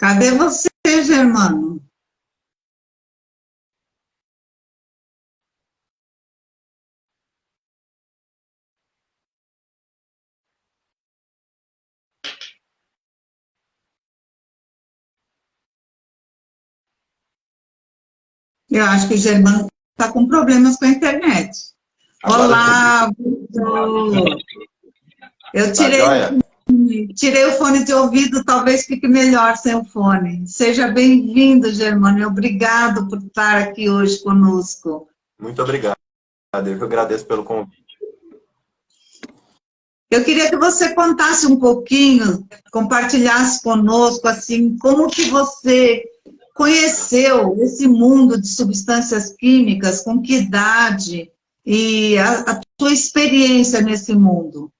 Cadê você, Germano? Eu acho que o Germano está com problemas com a internet. Agora Olá, Vitor. Eu tá joia? tirei o fone de ouvido, talvez fique melhor sem o fone. Seja bem-vindo, Germano, e obrigado por estar aqui hoje conosco. Muito obrigado. Eu que agradeço pelo convite. Eu queria que você contasse um pouquinho, compartilhasse conosco, assim, como que você conheceu esse mundo de substâncias químicas, com que idade e a tua experiência nesse mundo.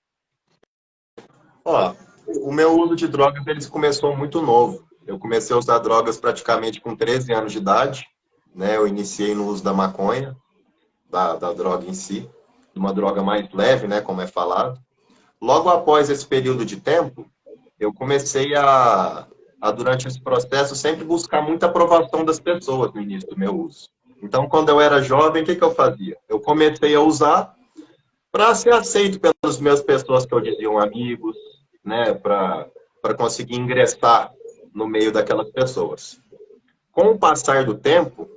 Ó, o meu uso de drogas ele começou muito novo. Eu comecei a usar drogas praticamente com 13 anos de idade, né? Eu iniciei no uso da maconha, da droga em si, uma droga mais leve, né, como é falado. Logo após esse período de tempo, eu comecei durante esse processo, sempre buscar muita aprovação das pessoas no início do meu uso. Então, quando eu era jovem, o que eu fazia? Eu comecei a usar para ser aceito pelas minhas pessoas que eu dizia amigos, né, para conseguir ingressar no meio daquelas pessoas. Com o passar do tempo,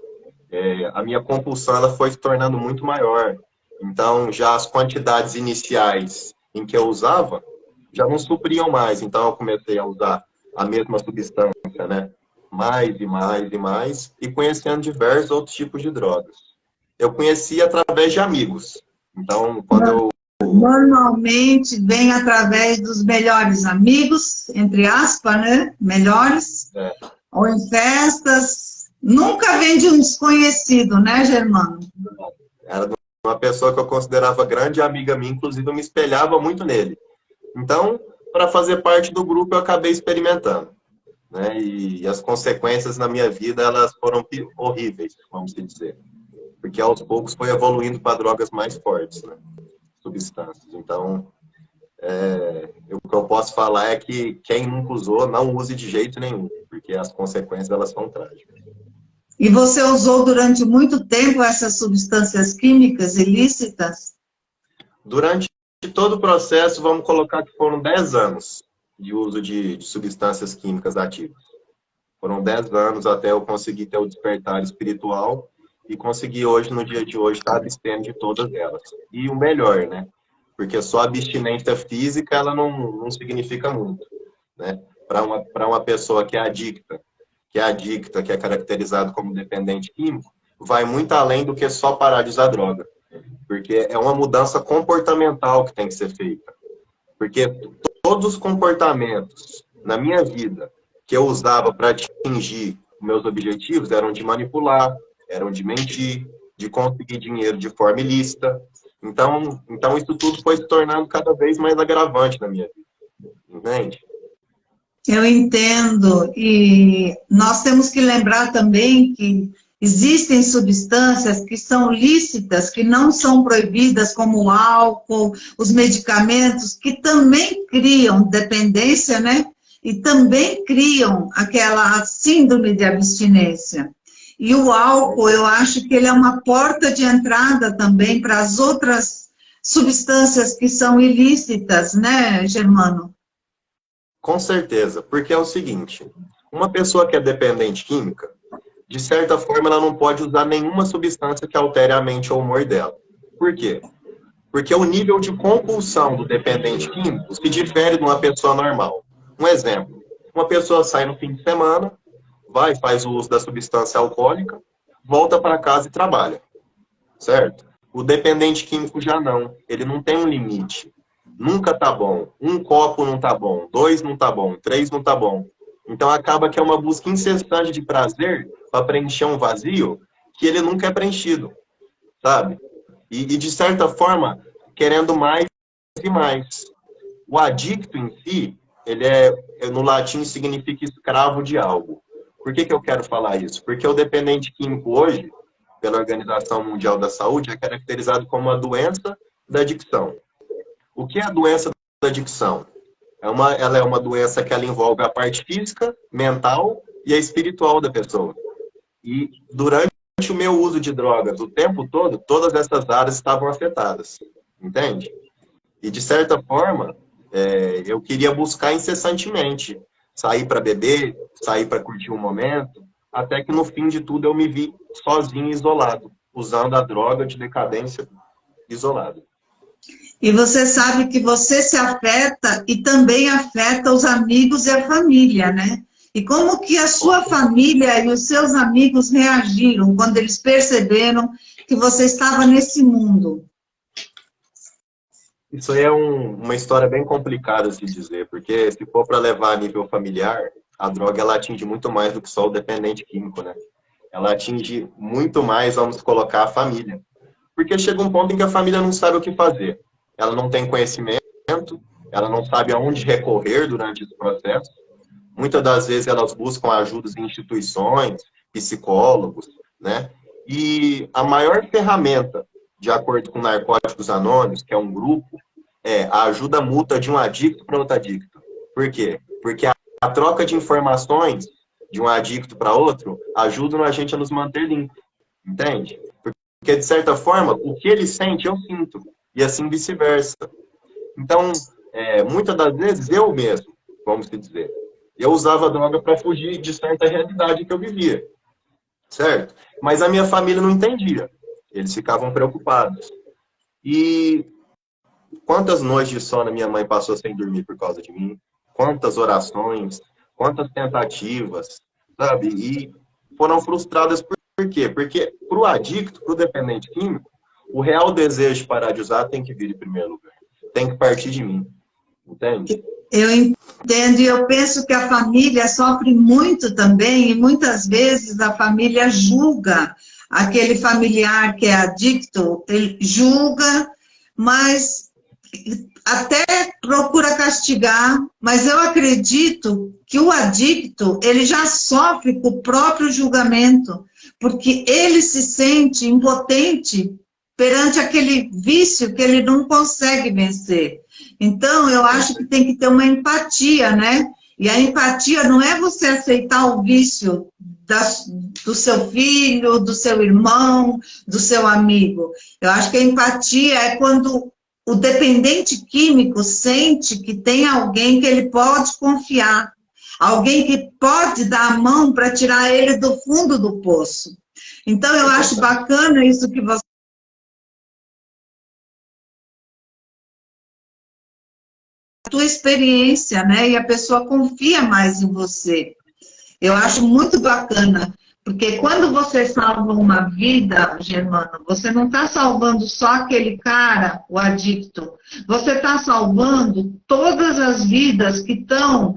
a minha compulsão ela foi se tornando muito maior. Então, já as quantidades iniciais em que eu usava já não supriam mais. Então, eu comecei a usar a mesma substância, né? Mais e mais e mais, e conhecendo diversos outros tipos de drogas. Eu conheci através de amigos. Então, quando eu... Normalmente vem através dos melhores amigos, entre aspas, né? Melhores, ou em festas. Nunca vem de um desconhecido, né, Germano? Era uma pessoa que eu considerava grande amiga minha, inclusive eu me espelhava muito nele. Então, para fazer parte do grupo, eu acabei experimentando, né? E as consequências na minha vida, elas foram horríveis, vamos dizer. Porque aos poucos foi evoluindo para drogas mais fortes, né? Substâncias. Então, o que eu posso falar é que quem nunca usou, não use de jeito nenhum, porque as consequências, elas são trágicas. E você usou durante muito tempo essas substâncias químicas ilícitas? Durante todo o processo, vamos colocar que foram 10 anos de uso de substâncias químicas ativas. Foram 10 anos até eu conseguir ter o despertar espiritual e conseguir hoje, no dia de hoje, estar abstendo de todas elas. E o melhor, né? Porque só abstinência física, ela não significa muito, né? Para uma pessoa que é caracterizado como dependente químico, vai muito além do que só parar de usar droga. Porque é uma mudança comportamental que tem que ser feita. Porque todos os comportamentos na minha vida que eu usava para atingir meus objetivos eram de manipular, eram de mentir, de conseguir dinheiro de forma ilícita. Então isso tudo foi se tornando cada vez mais agravante na minha vida. Entende? Eu entendo, e nós temos que lembrar também que existem substâncias que são lícitas, que não são proibidas, como o álcool, os medicamentos, que também criam dependência, né? E também criam aquela síndrome de abstinência. E o álcool, eu acho que ele é uma porta de entrada também para as outras substâncias que são ilícitas, né, Germano? Com certeza, porque é o seguinte, uma pessoa que é dependente química, de certa forma ela não pode usar nenhuma substância que altere a mente ou o humor dela. Por quê? Porque o nível de compulsão do dependente químico se difere de uma pessoa normal. Um exemplo, uma pessoa sai no fim de semana, faz o uso da substância alcoólica, volta para casa e trabalha, certo? O dependente químico já não, ele não tem um limite. Nunca tá bom. Um copo não tá bom, dois não tá bom, três não tá bom. Então acaba que é uma busca incessante de prazer para preencher um vazio que ele nunca é preenchido, sabe? E de certa forma, querendo mais e mais. O adicto em si, no latim, significa escravo de algo. Por que eu quero falar isso? Porque o dependente químico hoje, pela Organização Mundial da Saúde, é caracterizado como uma doença da adicção. O que é a doença da adicção? Ela é uma doença que ela envolve a parte física, mental e a espiritual da pessoa. E durante o meu uso de drogas o tempo todo, todas essas áreas estavam afetadas, entende? E de certa forma, eu queria buscar incessantemente, sair para beber, sair para curtir um momento, até que no fim de tudo eu me vi sozinho, isolado, usando a droga de decadência isolado. E você sabe que você se afeta e também afeta os amigos e a família, né? E como que a sua família e os seus amigos reagiram quando eles perceberam que você estava nesse mundo? Isso aí é uma história bem complicada de dizer, porque se for para levar a nível familiar, a droga ela atinge muito mais do que só o dependente químico, né? Ela atinge muito mais, vamos colocar, a família. Porque chega um ponto em que a família não sabe o que fazer. Ela não tem conhecimento, ela não sabe aonde recorrer durante esse processo. Muitas das vezes elas buscam ajudas em instituições, psicólogos, né? E a maior ferramenta, de acordo com Narcóticos Anônimos, que é um grupo, é a ajuda mútua de um adicto para outro adicto. Por quê? Porque a troca de informações de um adicto para outro ajuda a gente a nos manter limpos, entende? Porque, de certa forma, o que ele sente, eu sinto. E assim vice-versa. Então, muitas das vezes, eu mesmo, vamos dizer, eu usava droga para fugir de certa realidade que eu vivia, certo? Mas a minha família não entendia. Eles ficavam preocupados. E quantas noites de sono minha mãe passou sem dormir por causa de mim? Quantas orações? Quantas tentativas? Sabe? E foram frustradas por quê? Porque para o adicto, para o dependente químico, o real desejo de parar de usar tem que vir em primeiro lugar. Tem que partir de mim. Entende? Eu entendo e eu penso que a família sofre muito também, e muitas vezes a família julga aquele familiar que é adicto, ele julga, mas até procura castigar, mas eu acredito que o adicto, ele já sofre com o próprio julgamento, porque ele se sente impotente perante aquele vício que ele não consegue vencer. Então, eu acho que tem que ter uma empatia, né? E a empatia não é você aceitar o vício do seu filho, do seu irmão, do seu amigo. Eu acho que a empatia é quando o dependente químico sente que tem alguém que ele pode confiar, alguém que pode dar a mão para tirar ele do fundo do poço. Então, eu acho bacana isso que você... A tua experiência, né? E a pessoa confia mais em você. Eu acho muito bacana, porque quando você salva uma vida, Germano, você não está salvando só aquele cara, o adicto. Você está salvando todas as vidas que estão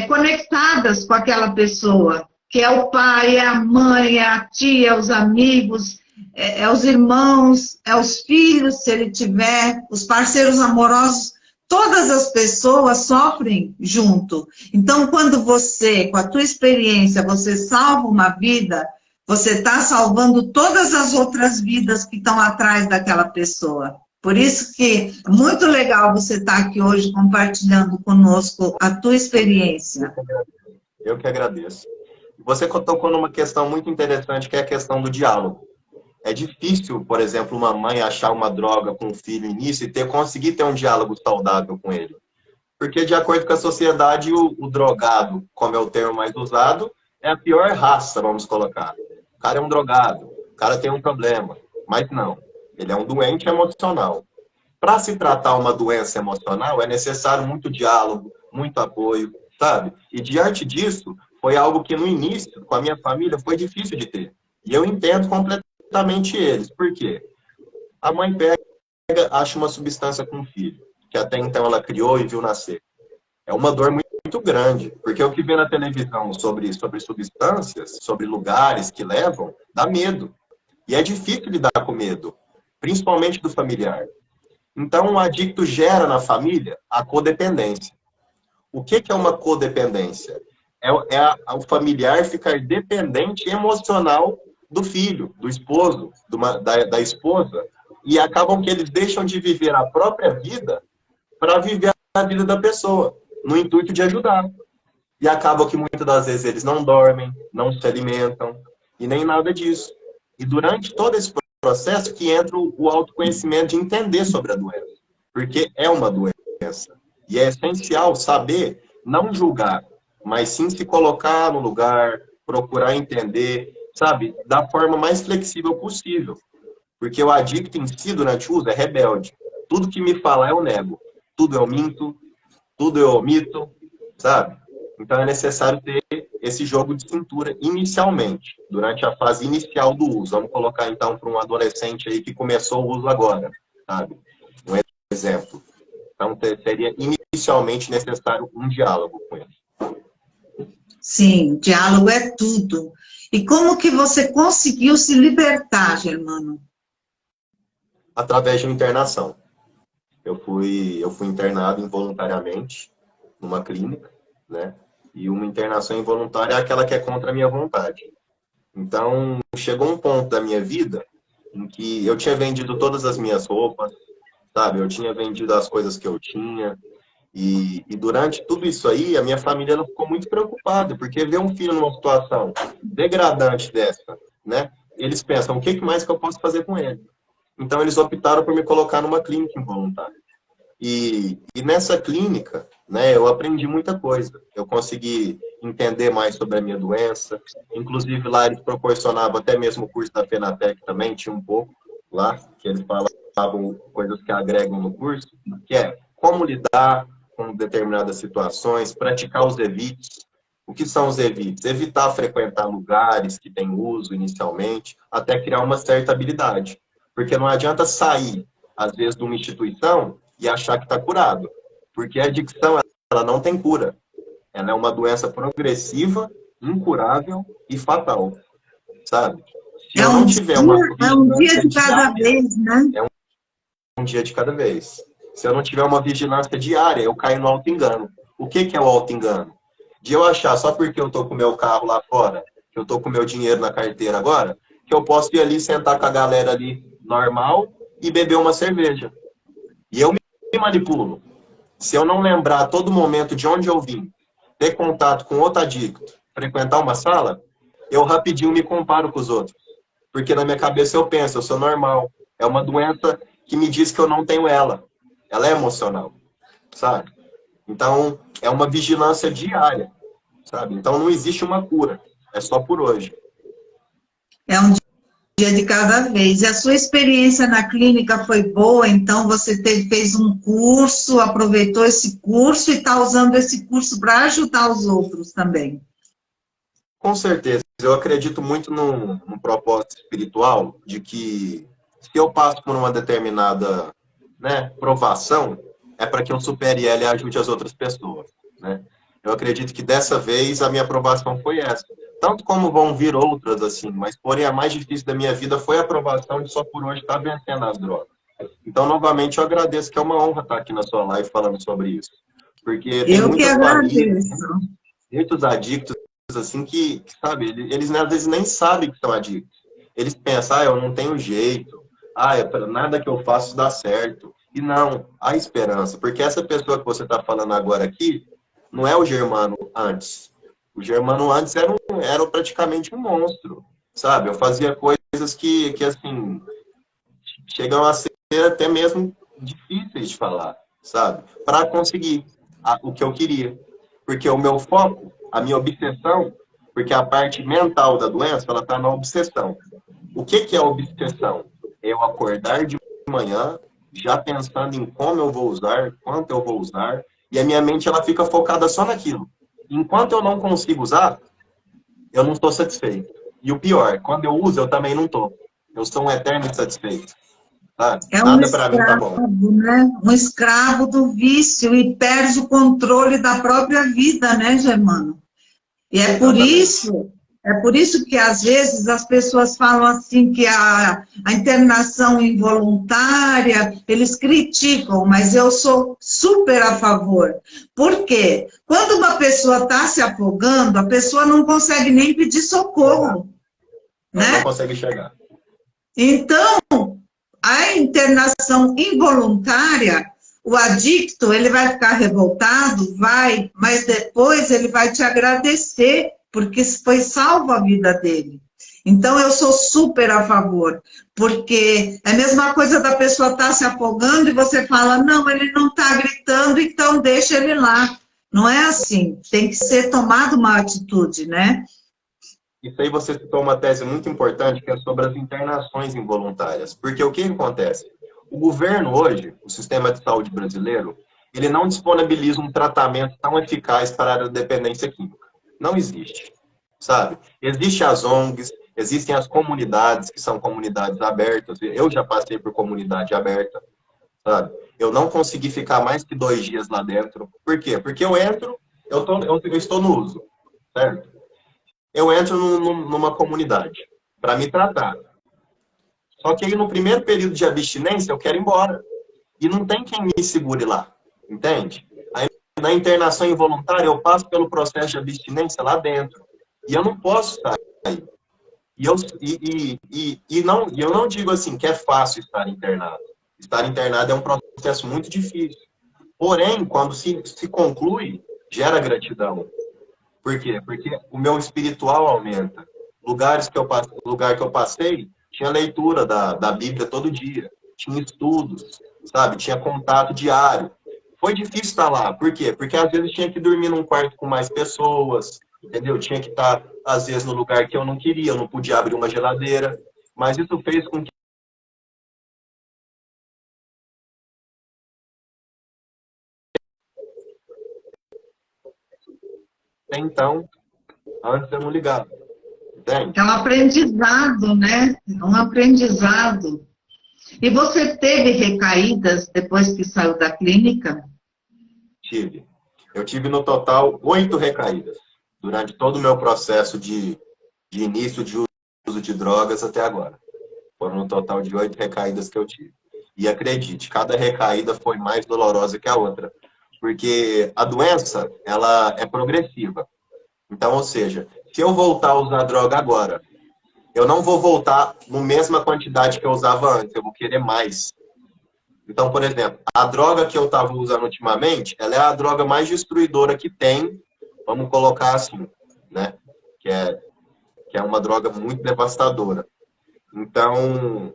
conectadas com aquela pessoa, que é o pai, é a mãe, é a tia, é os amigos, é os irmãos, é os filhos, se ele tiver, os parceiros amorosos. Todas as pessoas sofrem junto. Então, quando você, com a tua experiência, você salva uma vida, você está salvando todas as outras vidas que estão atrás daquela pessoa. Por isso que é muito legal você estar aqui hoje compartilhando conosco a tua experiência. Eu que agradeço. Você tocou numa questão muito interessante, que é a questão do diálogo. É difícil, por exemplo, uma mãe achar uma droga com o filho início e conseguir ter um diálogo saudável com ele. Porque, de acordo com a sociedade, o drogado, como é o termo mais usado, é a pior raça, vamos colocar. O cara é um drogado, o cara tem um problema. Mas não, ele é um doente emocional. Para se tratar uma doença emocional, é necessário muito diálogo, muito apoio, sabe? E diante disso, foi algo que no início, com a minha família, foi difícil de ter. E eu entendo completamente eles. Por quê? A mãe pega, acha uma substância com o filho, que até então ela criou e viu nascer. É uma dor muito grande, porque o que vê na televisão sobre substâncias, sobre lugares que levam, dá medo. E é difícil lidar com medo, principalmente do familiar. Então, o adicto gera na família a codependência. O que é uma codependência? É o familiar ficar dependente emocional do filho, do esposo, da esposa, e acabam que eles deixam de viver a própria vida para viver a vida da pessoa, no intuito de ajudar. E acaba que muitas das vezes eles não dormem, não se alimentam, e nem nada disso. E durante todo esse processo que entra o autoconhecimento de entender sobre a doença. Porque é uma doença. E é essencial saber não julgar, mas sim se colocar no lugar, procurar entender, sabe, da forma mais flexível possível. Porque o adicto em si, durante o uso, é rebelde. Tudo que me falar eu nego. Tudo eu minto, tudo eu omito, sabe? Então é necessário ter esse jogo de cintura inicialmente, durante a fase inicial do uso. Vamos colocar então para um adolescente aí que começou o uso agora, sabe? Um exemplo. Então seria inicialmente necessário um diálogo com ele. Sim, diálogo é tudo. E como que você conseguiu se libertar, Germano? Através de uma internação. Eu fui internado involuntariamente numa clínica, né? E uma internação involuntária é aquela que é contra a minha vontade. Então, chegou um ponto da minha vida em que eu tinha vendido todas as minhas roupas, sabe? Eu tinha vendido as coisas que eu tinha. E durante tudo isso aí, a minha família ela ficou muito preocupada, porque ver um filho numa situação degradante dessa, né? Eles pensam, o que mais que eu posso fazer com ele? Então, eles optaram por me colocar numa clínica involuntária. E nessa clínica, né, eu aprendi muita coisa. Eu consegui entender mais sobre a minha doença. Inclusive, lá eles proporcionavam até mesmo o curso da FENATEC também, tinha um pouco lá, que eles falavam coisas que agregam no curso, que é como lidar com determinadas situações, praticar os evites. O que são os evites? Evitar frequentar lugares que têm uso inicialmente, até criar uma certa habilidade. Porque não adianta sair, às vezes, de uma instituição e achar que está curado. Porque a adicção, ela não tem cura. Ela é uma doença progressiva, incurável e fatal, sabe? Se eu não tiver uma é um dia de cada diária, vez, né? é um dia de cada vez. Se eu não tiver uma vigilância diária, eu caio no auto-engano. O que é o auto-engano? De eu achar, só porque eu estou com o meu carro lá fora, que eu estou com o meu dinheiro na carteira agora, que eu posso ir ali, sentar com a galera ali normal e beber uma cerveja. E eu me manipulo. Se eu não lembrar a todo momento de onde eu vim, ter contato com outro adicto, frequentar uma sala, eu rapidinho me comparo com os outros. Porque na minha cabeça eu penso, eu sou normal. É uma doença que me diz que eu não tenho ela. Ela é emocional, sabe? Então, é uma vigilância diária, sabe? Então, não existe uma cura. É só por hoje. É um dia de cada vez. E a sua experiência na clínica foi boa, então você fez um curso, aproveitou esse curso e está usando esse curso para ajudar os outros também. Com certeza. Eu acredito muito num propósito espiritual de que se eu passo por uma determinada, né, provação, é para que eu supere ela e ajude as outras pessoas, né? Eu acredito que dessa vez a minha aprovação foi essa. Tanto como vão vir outras, assim, mas porém a mais difícil da minha vida foi a aprovação de só por hoje estar vencendo as drogas. Então, novamente, eu agradeço, que é uma honra estar aqui na sua live falando sobre isso. Porque tem Eu que muitas famílias, agradeço. muitos adictos, assim, que sabe, eles às vezes nem sabem que são adictos. Eles pensam, eu não tenho jeito, nada que eu faço dá certo. E não, há esperança, porque essa pessoa que você está falando agora aqui, não é o Germano antes. O Germano antes era praticamente um monstro, sabe? Eu fazia coisas que assim, chegam a ser até mesmo difíceis de falar, sabe? Para conseguir o que eu queria. Porque o meu foco, a minha obsessão, porque a parte mental da doença, ela está na obsessão. O que é a obsessão? Eu acordar de manhã, já pensando em como eu vou usar, quanto eu vou usar, e a minha mente ela fica focada só naquilo. Enquanto eu não consigo usar, eu não estou satisfeito. E o pior, quando eu uso, eu também não estou. Eu sou um eterno insatisfeito. Tá? É um Nada para mim tá bom. escravo, né? Um escravo do vício e perde o controle da própria vida, né, Germano? E é por isso que às vezes as pessoas falam assim que a internação involuntária, eles criticam, mas eu sou super a favor. Por quê? Quando uma pessoa está se afogando, a pessoa não consegue nem pedir socorro, né? Não consegue chegar. Então, a internação involuntária, O adicto, ele vai ficar revoltado? Vai, mas depois ele vai te agradecer, porque foi salvo a vida dele. Então, eu sou super a favor, porque é a mesma coisa da pessoa estar se afogando e você fala, não, ele não está gritando, então deixa ele lá. Não é assim, tem que ser tomada uma atitude, né? Isso aí você citou uma tese muito importante, que é sobre as internações involuntárias. Porque o que acontece? O governo hoje, o sistema de saúde brasileiro, ele não disponibiliza um tratamento tão eficaz para a dependência química. Não existe, sabe? Existem as ONGs, existem as comunidades, que são comunidades abertas. Eu já passei por comunidade aberta, sabe? Eu não consegui ficar mais que 2 dias lá dentro. Por quê? Porque eu entro, eu estou no uso, certo? Eu entro numa comunidade para me tratar. Só que aí no primeiro período de abstinência eu quero ir embora. E não tem quem me segure lá, entende? Aí na internação involuntária eu passo pelo processo de abstinência lá dentro. E eu não posso sair. Eu não digo assim que é fácil estar internado. Estar internado é um processo muito difícil. Porém, quando se conclui, gera gratidão. Por quê? Porque o meu espiritual aumenta. Lugar que eu passei, tinha leitura da Bíblia todo dia. Tinha estudos, sabe? Tinha contato diário. Foi difícil estar lá. Por quê? Porque às vezes tinha que dormir num quarto com mais pessoas, entendeu? Tinha que estar, às vezes, no lugar que eu não queria, eu não podia abrir uma geladeira. Mas isso fez com que, então, antes eu não ligava. Entende? É um aprendizado, né? É um aprendizado. E você teve recaídas depois que saiu da clínica? Tive. Eu tive no total 8 recaídas durante todo o meu processo de início de uso de drogas até agora. Foram um total de 8 recaídas que eu tive. E acredite, cada recaída foi mais dolorosa que a outra. Porque a doença, ela é progressiva. Então, ou seja, se eu voltar a usar droga agora, eu não vou voltar na mesma quantidade que eu usava antes, eu vou querer mais. Então, por exemplo, a droga que eu estava usando ultimamente, ela é a droga mais destruidora que tem, vamos colocar assim, né? Que é uma droga muito devastadora. Então,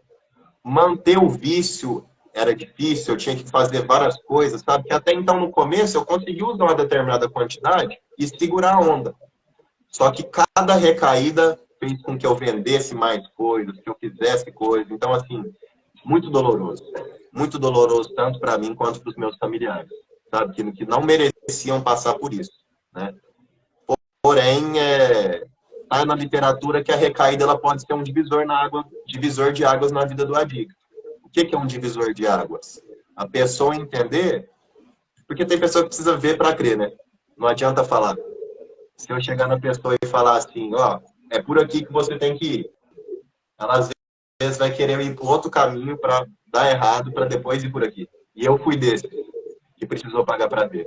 manter o vício era difícil, eu tinha que fazer várias coisas, sabe? Que até então, no começo, eu conseguia usar uma determinada quantidade e segurar a onda. Só que cada recaída fez com que eu vendesse mais coisas, que eu fizesse coisas. Então, assim, muito doloroso. Muito doloroso, tanto para mim quanto para os meus familiares, sabe? Que não mereciam passar por isso, né? Porém, tá na literatura que a recaída ela pode ser um divisor de águas na vida do adicto. O que é um divisor de águas? A pessoa entender, porque tem pessoa que precisa ver para crer, né? Não adianta falar. Se eu chegar na pessoa e falar assim, ó, é por aqui que você tem que ir. Ela às vezes vai querer ir para outro caminho para dar errado, para depois ir por aqui. E eu fui desse que precisou pagar para ver.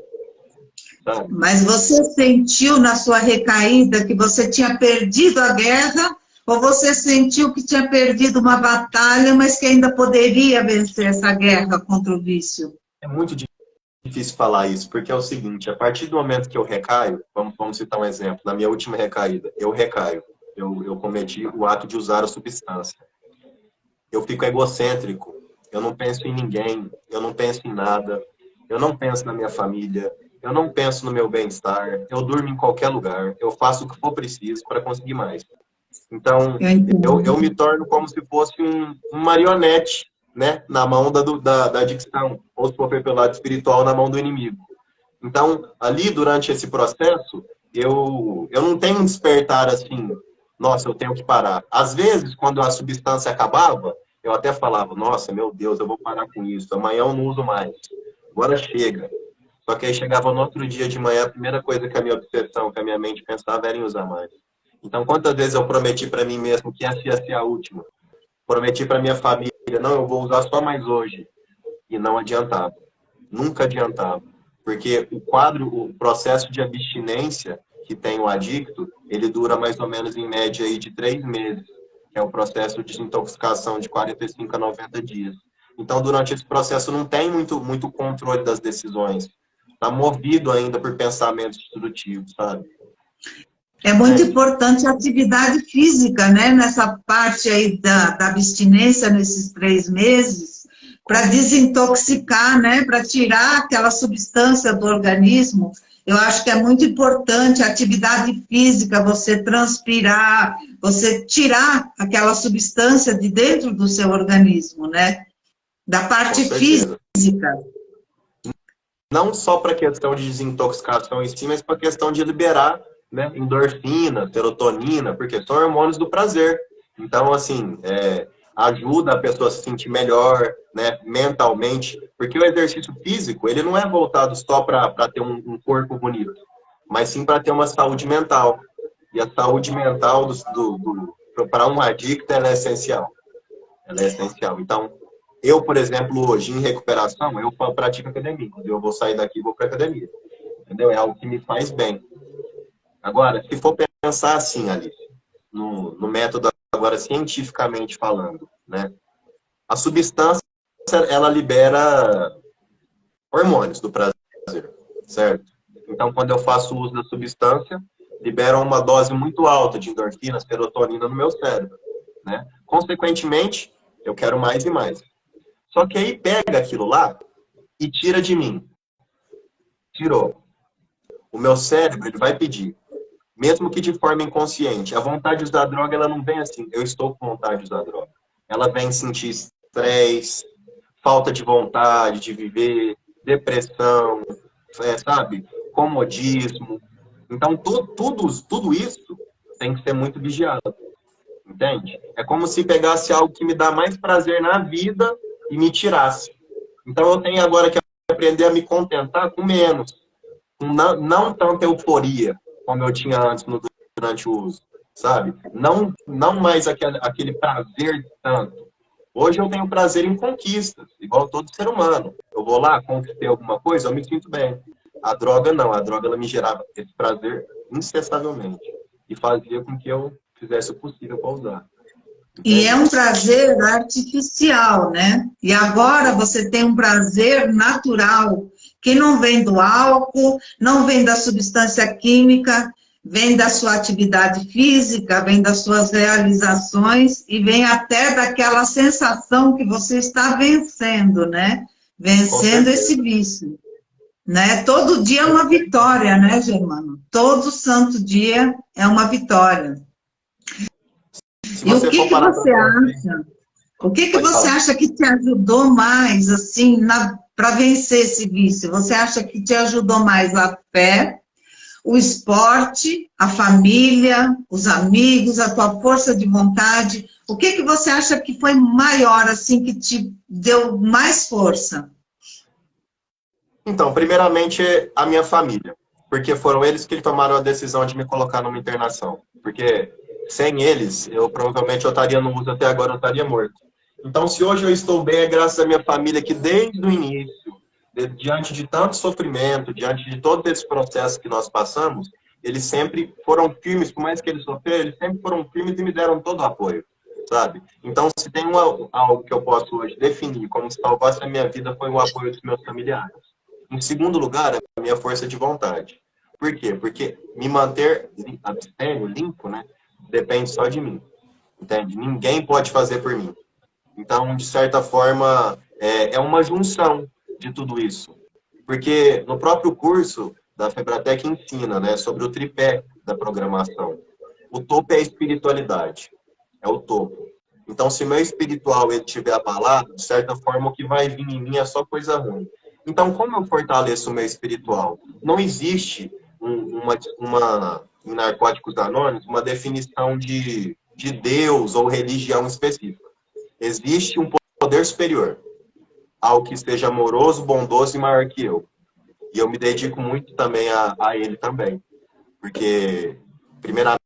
Sabe? Mas você sentiu na sua recaída que você tinha perdido a guerra ou você sentiu que tinha perdido uma batalha, mas que ainda poderia vencer essa guerra contra o vício? É muito difícil falar isso, porque é o seguinte, a partir do momento que eu recaio, vamos citar um exemplo, na minha última recaída, eu recaio, eu cometi o ato de usar a substância. Eu fico egocêntrico, eu não penso em ninguém, eu não penso em nada, eu não penso na minha família, eu não penso no meu bem-estar, eu durmo em qualquer lugar, eu faço o que for preciso para conseguir mais. Então, eu me torno como se fosse um marionete, né, na mão da adicção, ou se for pelo lado espiritual, na mão do inimigo. Então, ali, durante esse processo, eu não tenho um despertar assim, nossa, eu tenho que parar. Às vezes, quando a substância acabava, eu até falava, nossa, meu Deus, eu vou parar com isso, amanhã eu não uso mais, agora chega. Só que aí chegava no outro dia de manhã, a primeira coisa que a minha obsessão, que a minha mente pensava era em usar mais. Então, quantas vezes eu prometi para mim mesmo que essa ia ser a última? Prometi para minha família, não, eu vou usar só mais hoje. E não adiantava. Nunca adiantava. Porque o processo de abstinência que tem o adicto, ele dura mais ou menos em média aí de 3 meses, que é o processo de desintoxicação de 45 a 90 dias. Então, durante esse processo, não tem muito controle das decisões. Está movido ainda por pensamentos destrutivos, sabe? É muito importante a atividade física, né? Nessa parte aí da abstinência, nesses 3 meses, para desintoxicar, né? Para tirar aquela substância do organismo. Eu acho que é muito importante a atividade física, você transpirar, você tirar aquela substância de dentro do seu organismo, né? Da parte física. Não só para a questão de desintoxicação em si, mas para a questão de liberar, né, endorfina, serotonina, porque são hormônios do prazer. Então, assim, ajuda a pessoa a se sentir melhor, né, mentalmente, porque o exercício físico, ele não é voltado só para ter um corpo bonito, mas sim para ter uma saúde mental. E a saúde mental para um adicto, ela é essencial. Ela é essencial. Então, eu, por exemplo, hoje, em recuperação, eu pratico academia. Quando eu vou sair daqui, vou para academia. Entendeu? É algo que me faz bem. Agora, se for pensar assim, Alice, no método agora cientificamente falando, né? A substância, ela libera hormônios do prazer, certo? Então, quando eu faço uso da substância, libera uma dose muito alta de endorfina, serotonina no meu cérebro, né? Consequentemente, eu quero mais e mais. Só que aí pega aquilo lá e tira de mim. Tirou. O meu cérebro, ele vai pedir, mesmo que de forma inconsciente. A vontade de usar droga, ela não vem assim, eu estou com vontade de usar droga. Ela vem sentir estresse, falta de vontade de viver, depressão, sabe? Comodismo. Então, tudo isso tem que ser muito vigiado. Entende? É como se pegasse algo que me dá mais prazer na vida e me tirasse. Então, eu tenho agora que aprender a me contentar com menos. Com não tanta euforia como eu tinha antes durante o uso, sabe? Não mais aquele prazer tanto. Hoje eu tenho prazer em conquistas, igual todo ser humano. Eu vou lá, conquistei alguma coisa, eu me sinto bem. A droga não, a droga ela me gerava esse prazer incessavelmente. E fazia com que eu fizesse o possível para usar. E é um prazer artificial, né? E agora você tem um prazer natural, que não vem do álcool, não vem da substância química, vem da sua atividade física, vem das suas realizações e vem até daquela sensação que você está vencendo, né? Vencendo esse vício. Né? Todo dia é uma vitória, né, Germano? Todo santo dia é uma vitória. E o que você acha? O que você acha que te ajudou mais, assim, para vencer esse vício? Você acha que te ajudou mais a fé, o esporte, a família, os amigos, a tua força de vontade? O que você acha que foi maior, assim, que te deu mais força? Então, primeiramente, a minha família. Porque foram eles que tomaram a decisão de me colocar numa internação. Porque sem eles, eu provavelmente estaria no uso até agora, eu estaria morto. Então, se hoje eu estou bem, é graças à minha família que desde o início, diante de tanto sofrimento, diante de todo esse processo que nós passamos, eles sempre foram firmes, por mais que eles sofreram, eles sempre foram firmes e me deram todo o apoio, sabe? Então, se tem algo que eu posso hoje definir como se salvasse a minha vida, foi o apoio dos meus familiares. Em segundo lugar, a minha força de vontade. Por quê? Porque me manter abstêmio, limpo, né, depende só de mim. Entende? Ninguém pode fazer por mim. Então, de certa forma, é uma junção de tudo isso. Porque no próprio curso da Febratec ensina, né, sobre o tripé da programação. O topo é a espiritualidade. É o topo. Então, se meu espiritual ele estiver abalado, de certa forma, o que vai vir em mim é só coisa ruim. Então, como eu fortaleço o meu espiritual? Não existe em Narcóticos Anônimos uma definição de Deus ou religião específica. Existe um poder superior, algo que seja amoroso, bondoso e maior que eu. E eu me dedico muito também a ele também. Porque, primeiramente,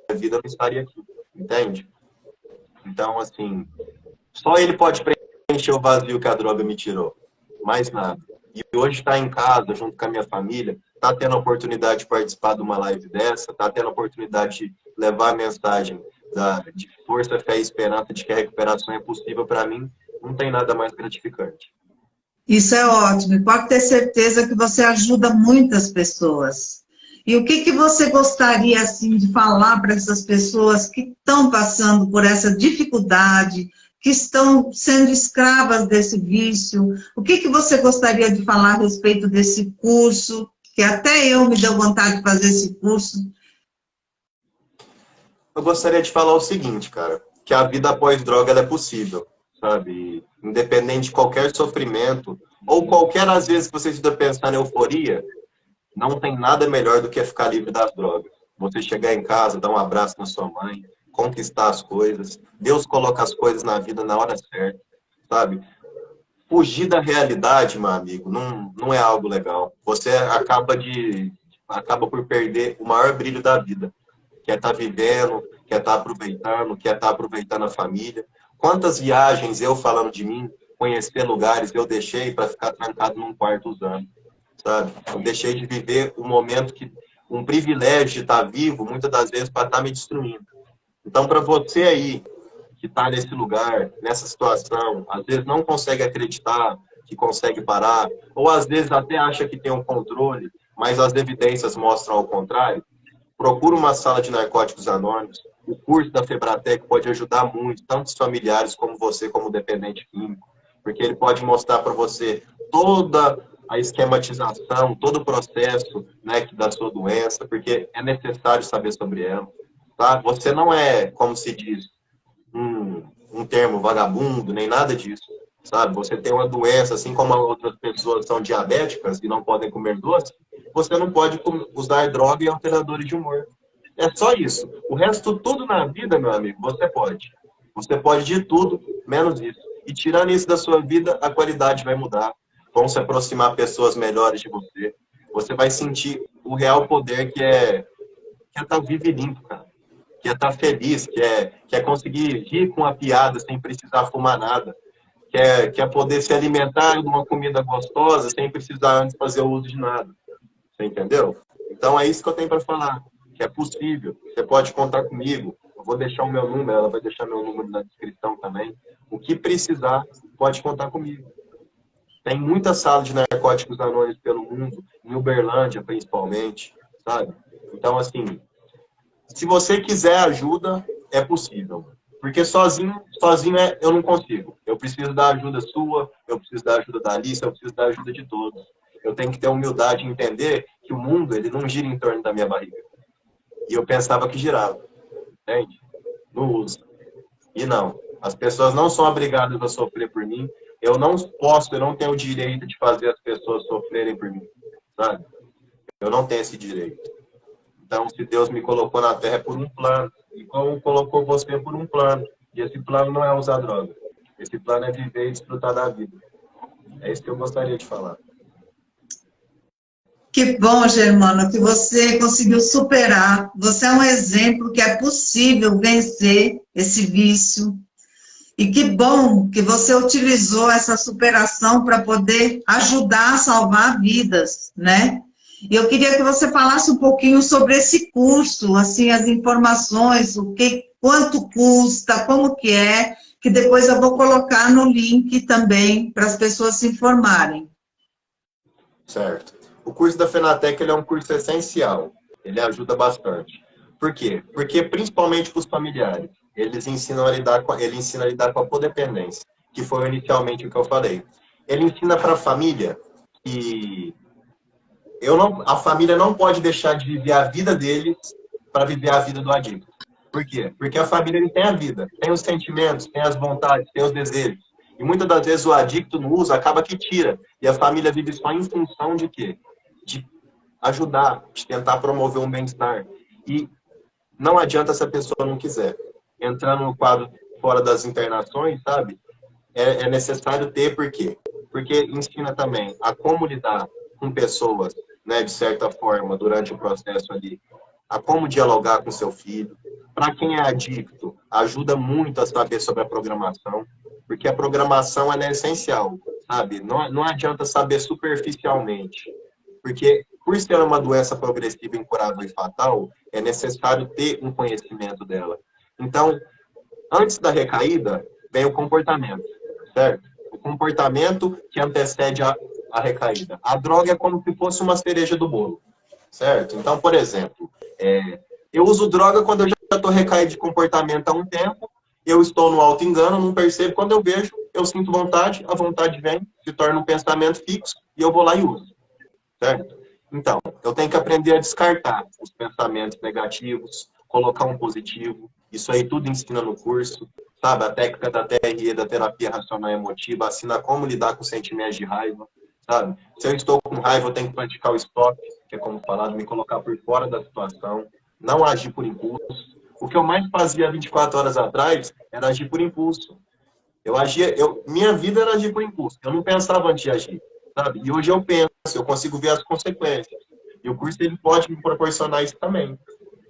a vida não estaria aqui, entende? Então, assim, só ele pode preencher o vazio que a droga me tirou. Mais nada. E hoje está em casa, junto com a minha família, está tendo a oportunidade de participar de uma live dessa, está tendo a oportunidade de levar a mensagem de força, fé e esperança de que a recuperação é possível, para mim, não tem nada mais gratificante. Isso é ótimo, e pode ter certeza que você ajuda muitas pessoas. E o que você gostaria, assim, de falar para essas pessoas que estão passando por essa dificuldade, que estão sendo escravas desse vício? O que você gostaria de falar a respeito desse curso, que até eu me deu vontade de fazer esse curso? Eu gostaria de falar o seguinte, cara, que a vida após droga ela é possível, sabe? Independente de qualquer sofrimento, ou qualquer, às vezes, que você esteja pensando em euforia, não tem nada melhor do que ficar livre das drogas. Você chegar em casa, dar um abraço na sua mãe, conquistar as coisas. Deus coloca as coisas na vida na hora certa, sabe? Fugir da realidade, meu amigo, não é algo legal. Você acaba por perder o maior brilho da vida. Quer estar vivendo, quer estar aproveitando a família. Quantas viagens eu falando de mim, conhecer lugares eu deixei para ficar trancado num quarto usando, sabe? Eu deixei de viver um momento um privilégio de estar vivo, muitas das vezes para estar me destruindo. Então, para você aí que está nesse lugar, nessa situação, às vezes não consegue acreditar que consegue parar, ou às vezes até acha que tem um controle, mas as evidências mostram ao contrário, procura uma sala de narcóticos anônimos. O curso da Febratec pode ajudar muito, tanto os familiares como você, como dependente químico, porque ele pode mostrar para você toda a esquematização, todo o processo, né, da sua doença, porque é necessário saber sobre ela. Tá? Você não é, como se diz, um termo vagabundo, nem nada disso. Sabe? Você tem uma doença, assim como outras pessoas são diabéticas e não podem comer doce, você não pode usar droga e alteradores de humor. É só isso. O resto, tudo na vida, meu amigo, você pode. Você pode de tudo, menos isso. E tirando isso da sua vida, a qualidade vai mudar. Vão se aproximar pessoas melhores de você. Você vai sentir o real poder que é estar vivo e limpo, cara. Que é estar feliz, que é conseguir rir com a piada sem precisar fumar nada. Que é poder se alimentar de uma comida gostosa sem precisar antes fazer uso de nada. Você entendeu? Então é isso que eu tenho para falar, que é possível. Você pode contar comigo. Eu vou deixar o meu número, ela vai deixar meu número na descrição também. O que precisar, pode contar comigo. Tem muita sala de narcóticos anônimos pelo mundo, em Uberlândia principalmente, sabe? Então, assim, se você quiser ajuda, é possível. Porque sozinho eu não consigo. Eu preciso da ajuda sua, eu preciso da ajuda da Alice, eu preciso da ajuda de todos. Eu tenho que ter humildade e entender que o mundo ele não gira em torno da minha barriga. E eu pensava que girava. Entende? Não usa. E não. As pessoas não são obrigadas a sofrer por mim. Eu não tenho o direito de fazer as pessoas sofrerem por mim. Sabe? Eu não tenho esse direito. Então, se Deus me colocou na Terra é por um plano, e como colocou você por um plano, e esse plano não é usar droga. Esse plano é viver e desfrutar da vida. É isso que eu gostaria de falar. Que bom, Germano, que você conseguiu superar. Você é um exemplo que é possível vencer esse vício. E que bom que você utilizou essa superação para poder ajudar a salvar vidas, né? E eu queria que você falasse um pouquinho sobre esse curso, assim, as informações, quanto custa, como que depois eu vou colocar no link também para as pessoas se informarem. Certo. O curso da Fenatec ele é um curso essencial, ele ajuda bastante. Por quê? Porque principalmente para os familiares, ele ensina a lidar com a codependência, que foi inicialmente o que eu falei. Ele ensina para a família que a família não pode deixar de viver a vida deles para viver a vida do adicto. Por quê? Porque a família ele tem a vida, tem os sentimentos, tem as vontades, tem os desejos. E muitas das vezes o adicto no uso acaba que tira. E a família vive só em função de quê? De ajudar, de tentar promover um bem-estar. E não adianta se a pessoa não quiser. Entrando no quadro fora das internações, sabe? É necessário ter, por quê? Porque ensina também a como lidar com pessoas, né, de certa forma, durante o processo ali, a como dialogar com seu filho. Para quem é adicto, ajuda muito a saber sobre a programação, porque a programação ela é essencial, sabe? Não adianta saber superficialmente, porque por ser uma doença progressiva, incurável e fatal, é necessário ter um conhecimento dela. Então, antes da recaída, vem o comportamento, certo? O comportamento que antecede a recaída. A droga é como se fosse uma cereja do bolo, certo? Então, por exemplo, eu uso droga quando eu já estou recaído de comportamento há um tempo, eu estou no auto-engano, não percebo, quando eu vejo, eu sinto vontade, a vontade vem, se torna um pensamento fixo, e eu vou lá e uso, certo? Então, eu tenho que aprender a descartar os pensamentos negativos, colocar um positivo, isso aí tudo ensina no curso, sabe? A técnica da TRE, da terapia racional emotiva, ensina como lidar com sentimentos de raiva, sabe? Se eu estou com raiva, eu tenho que praticar o stop, que é como falado, me colocar por fora da situação, não agir por impulso. O que eu mais fazia 24 horas atrás era agir por impulso. Minha vida era agir por impulso. Eu não pensava antes de agir, sabe? E hoje eu penso, eu consigo ver as consequências. E o curso ele pode me proporcionar isso também,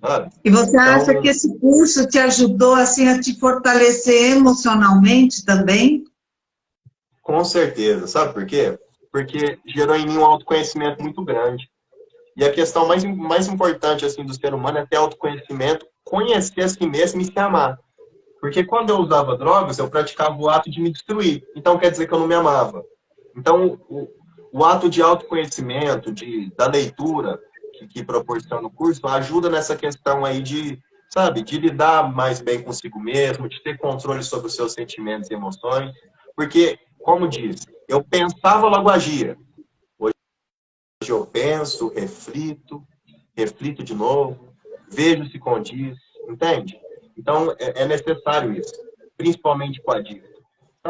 sabe? E você acha Então, que esse curso te ajudou assim a te fortalecer emocionalmente também? com certeza, sabe por quê? Porque gerou em mim um autoconhecimento muito grande. E a questão mais importante assim do ser humano é ter autoconhecimento, conhecer a si mesmo e se amar. Porque quando eu usava drogas, eu praticava o ato de me destruir. Então quer dizer que eu não me amava. Então o ato de autoconhecimento, da leitura que proporciona o curso, ajuda nessa questão aí de, sabe, de lidar mais bem consigo mesmo, de ter controle sobre os seus sentimentos e emoções. Porque, como diz, eu pensava, logo agia. Hoje eu penso, reflito de novo, vejo se condiz, entende? Então, é necessário isso, principalmente com a dívida.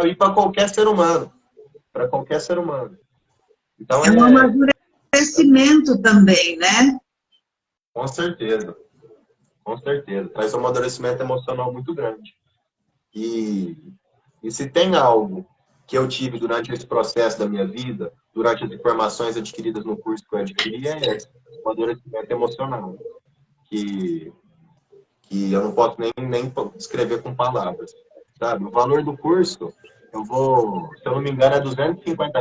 E para qualquer ser humano, para qualquer ser humano. Então, É um amadurecimento também, né? com certeza, com certeza. Traz um amadurecimento emocional muito grande. E se tem algo que eu tive durante esse processo da minha vida, durante as informações adquiridas no curso que eu adquiri, é esse, o amadurecimento emocional. Que eu não posso nem descrever com palavras, sabe? O valor do curso, se eu não me engano, é R$ 250,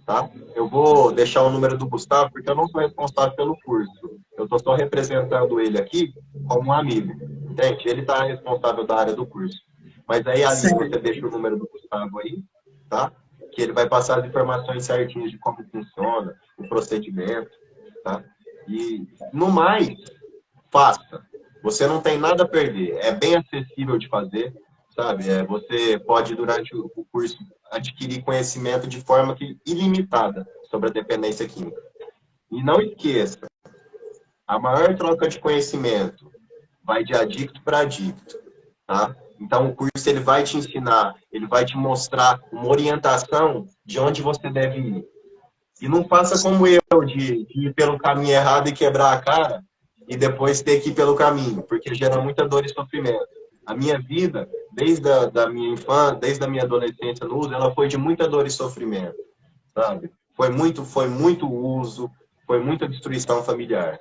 tá? Eu vou deixar o número do Gustavo, porque eu não sou responsável pelo curso. Eu estou só representando ele aqui como um amigo, entende? Ele está responsável da área do curso. Mas aí, Aline, você Certo. deixa o número do Gustavo aí, tá? Que ele vai passar as informações certinhas de como funciona, o procedimento, tá? E, no mais, faça. Você não tem nada a perder. É bem acessível de fazer, sabe? Você pode, durante o curso, adquirir conhecimento de forma ilimitada sobre a dependência química. E não esqueça, a maior troca de conhecimento vai de adicto para adicto, tá? Então, o curso ele vai te ensinar, ele vai te mostrar uma orientação de onde você deve ir. E não faça como eu, de ir pelo caminho errado e quebrar a cara, e depois ter que ir pelo caminho, porque gera muita dor e sofrimento. A minha vida, desde da minha infância, desde a minha adolescência no uso, ela foi de muita dor e sofrimento, sabe? Foi muito uso, foi muita destruição familiar,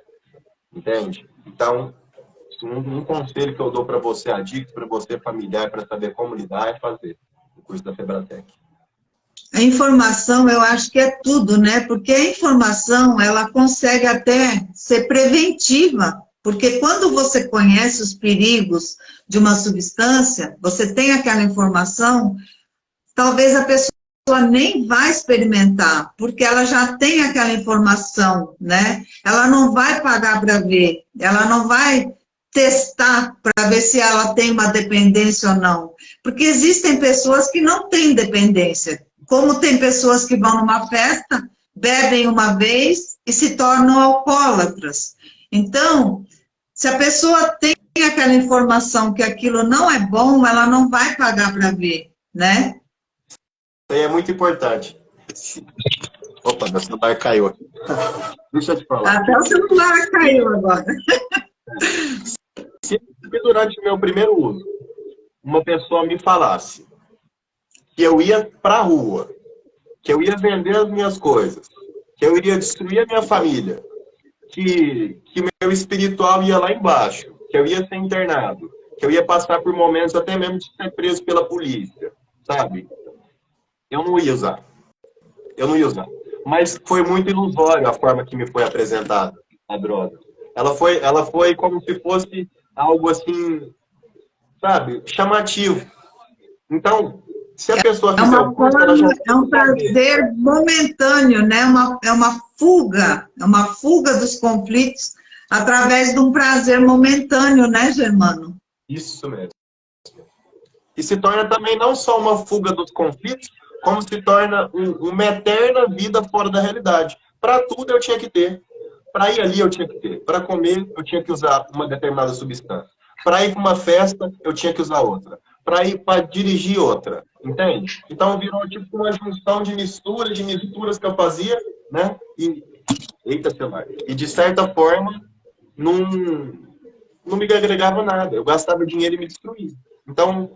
entende? Então, um conselho que eu dou para você, adicto, para você familiar, para saber como lidar, é fazer o curso da Febratec. A informação, eu acho que é tudo, né? Porque a informação, ela consegue até ser preventiva, porque quando você conhece os perigos de uma substância, você tem aquela informação, talvez a pessoa nem vai experimentar, porque ela já tem aquela informação, né? Ela não vai pagar para ver, ela não vai testar para ver se ela tem uma dependência ou não. Porque existem pessoas que não têm dependência, como tem pessoas que vão numa festa, bebem uma vez e se tornam alcoólatras. Então, se a pessoa tem aquela informação que aquilo não é bom, ela não vai pagar para ver, né? Isso aí é muito importante. Opa, meu celular caiu aqui. Deixa eu te falar. Até o celular caiu agora. Se durante o meu primeiro uso, uma pessoa me falasse que eu ia para a rua, que eu ia vender as minhas coisas, que eu iria destruir a minha família, que meu espiritual ia lá embaixo, que eu ia ser internado, que eu ia passar por momentos até mesmo de ser preso pela polícia, sabe? Eu não ia usar. Eu não ia usar. Mas foi muito ilusório a forma que me foi apresentada a droga. Ela foi como se fosse algo assim, sabe, chamativo. Então, se a pessoa É fizer o uma curso, ela já forma, é tem um que saber. prazer momentâneo, né? É uma fuga dos conflitos através de um prazer momentâneo, né, Germano? Isso mesmo. E se torna também não só uma fuga dos conflitos, como se torna uma eterna vida fora da realidade. Para tudo eu tinha que ter. Para ir ali eu tinha que ter. Para comer eu tinha que usar uma determinada substância. Para ir para uma festa eu tinha que usar outra. Para ir para dirigir outra. Entende? Então virou tipo uma junção de misturas que eu fazia, né? E eita, celular. E de certa forma não, não me agregava nada. Eu gastava dinheiro e me destruía. Então,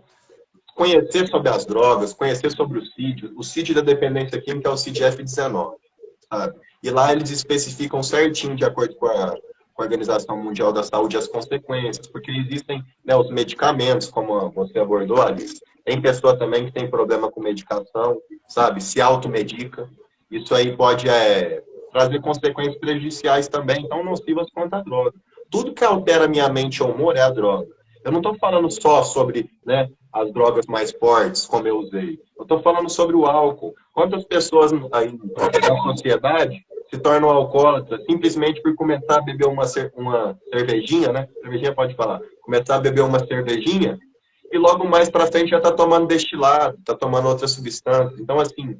conhecer sobre as drogas, conhecer sobre o CID da dependência química é o CID-F19, sabe? E lá eles especificam certinho, de acordo com a Organização Mundial da Saúde, as consequências, porque existem, né, os medicamentos, como você abordou, Alice. Tem pessoa também que tem problema com medicação, sabe? Se automedica. Isso aí pode trazer consequências prejudiciais também, tão nocivas quanto a droga. Tudo que altera minha mente ou humor é a droga. Eu não estou falando só sobre, né, as drogas mais fortes, como eu usei. Eu estou falando sobre o álcool. Quantas pessoas aí na sociedade se tornam alcoólatras simplesmente por começar a beber uma cervejinha, né? Cervejinha pode falar. Começar a beber uma cervejinha e logo mais para frente já está tomando destilado, está tomando outra substância. Então, assim,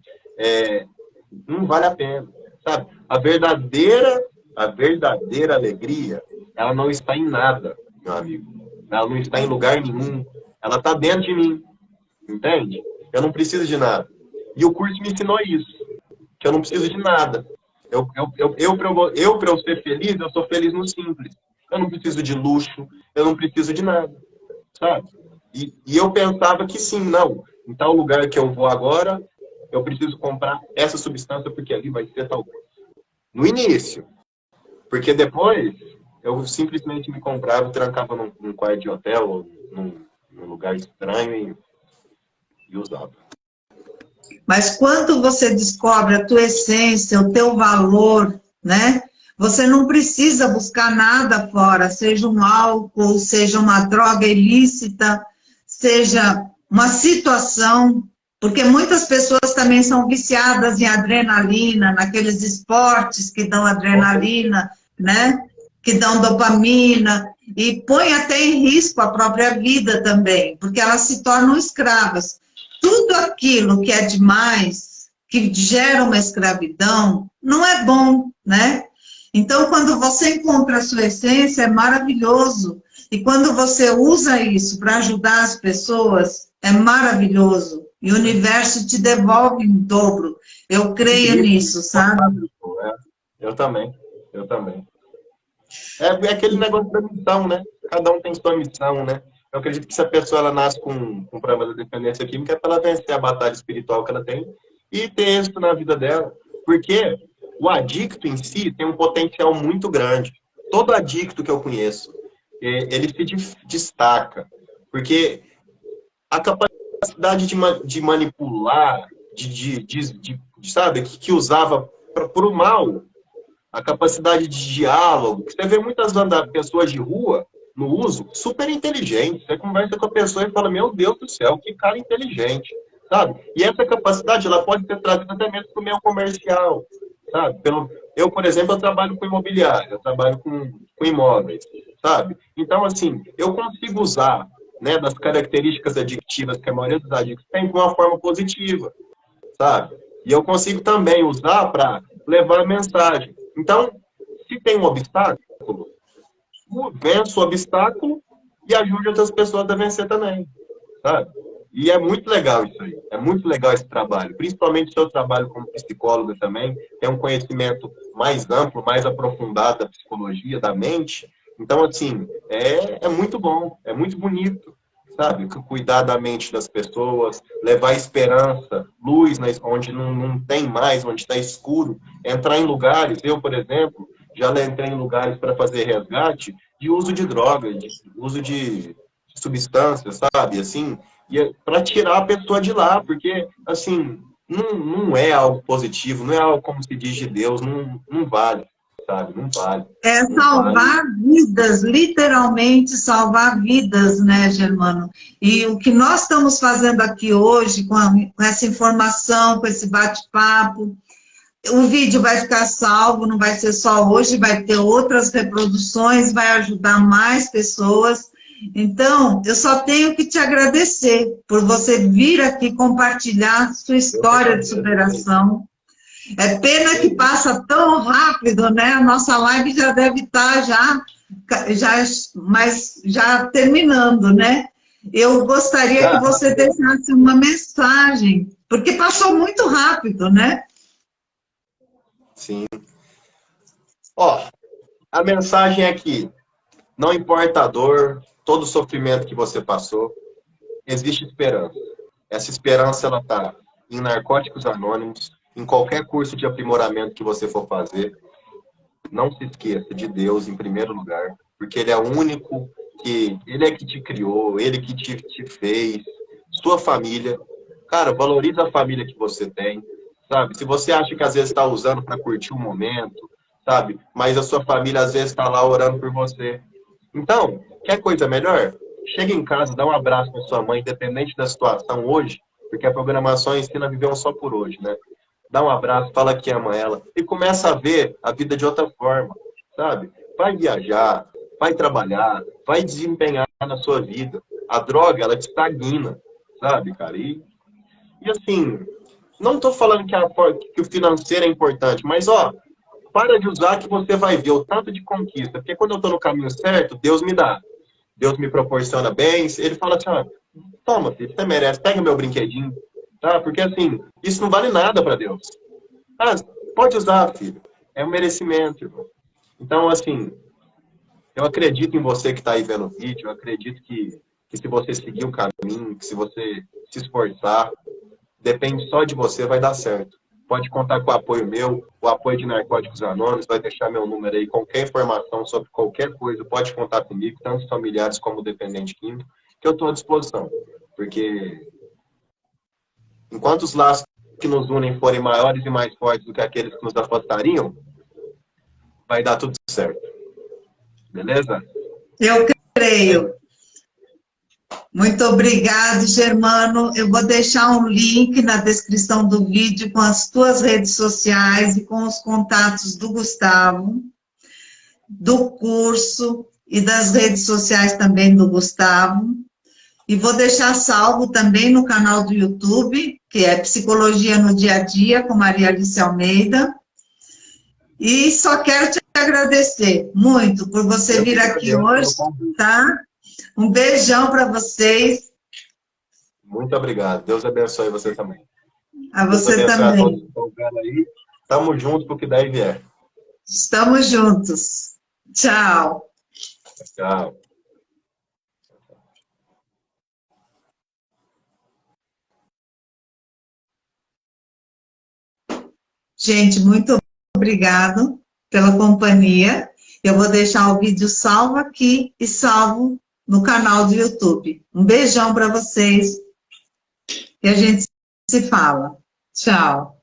não vale a pena, sabe? A verdadeira alegria, ela não está em nada, meu amigo. Ela não está em lugar nenhum. Ela está dentro de mim, entende? Eu não preciso de nada. E o curso me ensinou isso, que eu não preciso de nada. Para eu ser feliz, eu sou feliz no simples. Eu não preciso de luxo, eu não preciso de nada, sabe? E eu pensava que sim, não. Em tal lugar que eu vou agora, eu preciso comprar essa substância porque ali vai ser tal coisa. No início. Porque depois, eu simplesmente me comprava e trancava num quarto de hotel ou num lugar estranho e usava. Mas quando você descobre a tua essência, o teu valor, né? Você não precisa buscar nada fora, seja um álcool, seja uma droga ilícita, seja uma situação, porque muitas pessoas também são viciadas em adrenalina, naqueles esportes que dão adrenalina, né? Que dão dopamina, e põe até em risco a própria vida também, porque elas se tornam escravas. Tudo aquilo que é demais, que gera uma escravidão, não é bom, né? Então, quando você encontra a sua essência, é maravilhoso. E quando você usa isso para ajudar as pessoas, é maravilhoso. E o universo te devolve em dobro. Eu creio nisso, sabe? Eu também. É aquele negócio da missão, né? Cada um tem sua missão, né? Eu acredito que se a pessoa ela nasce com um problema da dependência química, é para ela vencer a batalha espiritual que ela tem e ter êxito na vida dela. Porque o adicto em si tem um potencial muito grande. Todo adicto que eu conheço, ele se destaca. Porque a capacidade de manipular, sabe, que usava para o mal, a capacidade de diálogo. Você vê muitas pessoas de rua, no uso, super inteligentes. Você conversa com a pessoa e fala, meu Deus do céu, que cara inteligente, sabe? E essa capacidade, ela pode ser trazida até mesmo para o meio comercial, sabe? Eu, por exemplo, eu trabalho com imobiliário, eu trabalho com imóveis, sabe? Então, assim, eu consigo usar, né, das características adictivas que a maioria dos adictos tem de uma forma positiva, sabe? E eu consigo também usar para levar a mensagem. Então, se tem um obstáculo, vença o obstáculo e ajude outras pessoas a vencer também, sabe? E é muito legal isso aí, é muito legal esse trabalho, principalmente o seu trabalho como psicóloga também, tem um conhecimento mais amplo, mais aprofundado da psicologia, da mente. Então, assim, é muito bom, é muito bonito, sabe? Cuidar da mente das pessoas, levar esperança, luz onde não tem mais, onde está escuro, entrar em lugares, eu, por exemplo, já entrei em lugares para fazer resgate de uso de drogas, de uso de substâncias, sabe? Assim, para tirar a pessoa de lá, porque, assim, não é algo positivo, não é algo como se diz de Deus, não vale, sabe? Não vale. É Não salvar vale. vidas, literalmente salvar vidas, né, Germano? E o que nós estamos fazendo aqui hoje, com essa informação, com esse bate-papo, o vídeo vai ficar salvo, não vai ser só hoje, vai ter outras reproduções, vai ajudar mais pessoas. Então, eu só tenho que te agradecer por você vir aqui compartilhar sua Eu que história de agradeço, gente. superação. É pena que passa tão rápido, né? A nossa live já deve estar mas já terminando, né? Eu gostaria que Já, você deixasse uma mensagem, porque passou muito rápido, né? sim. Ó, a mensagem é que não importa a dor, todo o sofrimento que você passou, existe esperança. Essa esperança, ela está em Narcóticos Anônimos, em qualquer curso de aprimoramento que você for fazer. Não se esqueça de Deus em primeiro lugar, porque Ele é o único Ele é que te criou, Ele que te fez, sua família. Cara, valoriza a família que você tem, sabe? Se você acha que às vezes está usando para curtir o momento, sabe? Mas a sua família às vezes está lá orando por você. Então, quer coisa melhor? Chega em casa, dá um abraço na sua mãe, independente da situação hoje, porque a programação ensina a viver um só por hoje, né? Dá um abraço, fala que ama ela e começa a ver a vida de outra forma, sabe? Vai viajar, vai trabalhar, vai desempenhar na sua vida. A droga, ela te estagna, sabe, cara? E assim, não tô falando que o financeiro é importante, mas ó, para de usar que você vai ver o tanto de conquista. Porque quando eu tô no caminho certo, Deus me dá. Deus me proporciona bens. Ele fala assim, ó, toma, filho, você merece, pega meu brinquedinho, tá? Porque assim, isso não vale nada para Deus. Ah, pode usar, filho. É um merecimento, irmão. Então, assim, eu acredito em você que está aí vendo o vídeo, eu acredito que se você seguir o caminho, que se você se esforçar, depende só de você, vai dar certo. Pode contar com o apoio meu, o apoio de Narcóticos Anônimos, vai deixar meu número aí, qualquer informação sobre qualquer coisa, pode contar comigo, tanto familiares como dependente químico, que eu estou à disposição. Porque enquanto os laços que nos unem forem maiores e mais fortes do que aqueles que nos afastariam, vai dar tudo certo. Beleza? Eu creio. Muito obrigado, Germano. Eu vou deixar um link na descrição do vídeo com as tuas redes sociais e com os contatos do Gustavo, do curso e das redes sociais também do Gustavo. E vou deixar salvo também no canal do YouTube, que é Psicologia no Dia a Dia, com Maria Alice Almeida. E só quero te agradecer muito por você vir aqui hoje, tá? Um beijão para vocês. Muito obrigado. Deus abençoe você também. A Deus você abençoe a todos também. que estão vendo aí. Tamo junto pro que der e vier. Estamos juntos. Tchau. Tchau. Gente, muito obrigado pela companhia. Eu vou deixar o vídeo salvo aqui e salvo no canal do YouTube. Um beijão para vocês e a gente se fala. Tchau.